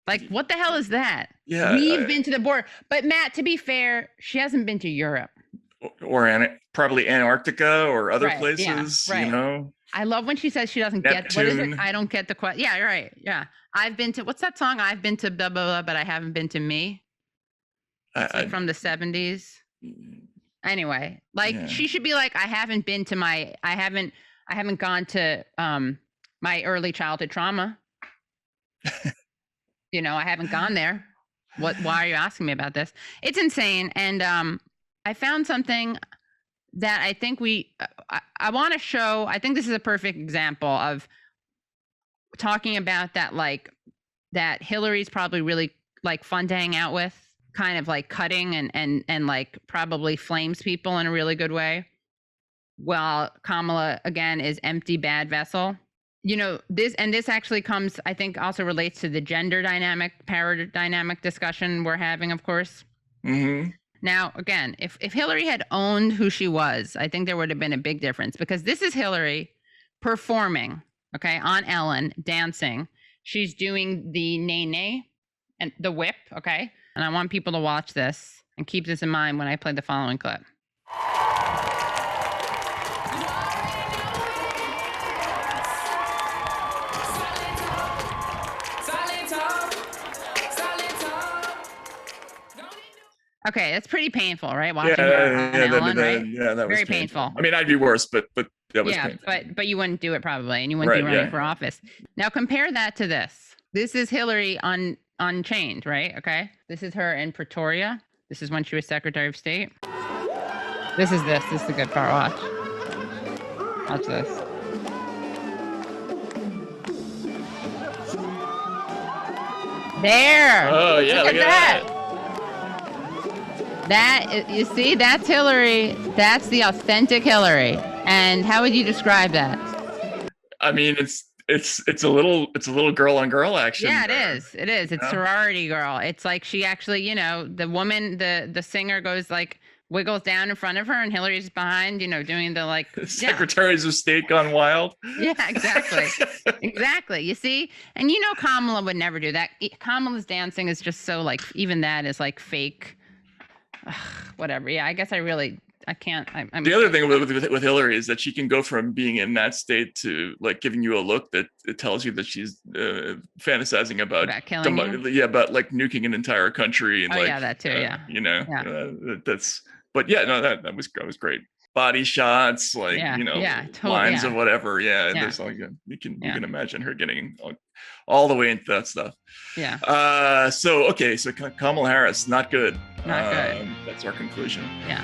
Like, what the hell is that? Yeah, we've been to the border, but Matt, to be fair, she hasn't been to Europe. Or probably Antarctica or other Right, places, yeah, right. you know. I love when she says she doesn't get, what is it? I don't get the question. Yeah, you're right. Yeah. I've been to, what's that song? I've been to blah, blah, blah, but I haven't been to me. It's like from the 70s. Anyway, like Yeah. she should be like, I haven't gone to my early childhood trauma. You know, I haven't gone there. Why are you asking me about this? It's insane. And I found something that I think I want to show. I think this is a perfect example of talking about that, like that Hillary's probably really like fun to hang out with, kind of like cutting and like probably flames people in a really good way. While Kamala again is empty, bad vessel. You know, this actually comes, I think, also relates to the gender dynamic, power dynamic discussion we're having, of course. Mm-hmm. Now, again, if Hillary had owned who she was, I think there would have been a big difference, because this is Hillary performing, okay, on Ellen, dancing. She's doing the nay and the whip, okay? And I want people to watch this and keep this in mind when I play the following clip. Okay, that's pretty painful, right? Watching her on Ellen, right? Yeah, that was very painful. I mean, I'd be worse, but that was yeah, painful. but you wouldn't do it probably, and you wouldn't be running for office. Now compare that to this. This is Hillary unchained, right? Okay, this is her in Pretoria. This is when she was Secretary of State. This is the good part. Watch this. There. Oh yeah, look at that. You see, that's Hillary. That's the authentic Hillary. And how would you describe that? I mean, it's a little girl on girl action. Yeah, it is. It's sorority girl. It's like she actually, you know, the woman, the singer goes like wiggles down in front of her, and Hillary's behind, you know, doing the like Secretaries of State gone wild. Yeah, exactly. Exactly. You see, and you know, Kamala would never do that. Kamala's dancing is just so like, even that is like fake. Whatever. Yeah, I guess I can't. I'm the other thing with Hillary is that she can go from being in that state to like giving you a look that it tells you that she's fantasizing about killing you? Yeah, about like nuking an entire country and that too. you know, that's. But yeah, no, that was great. Body shots, like you know, lines of whatever. Yeah, there's like you can imagine her getting all the way into that stuff. Yeah. So Kamala Harris, not good. Not good. That's our conclusion. Yeah.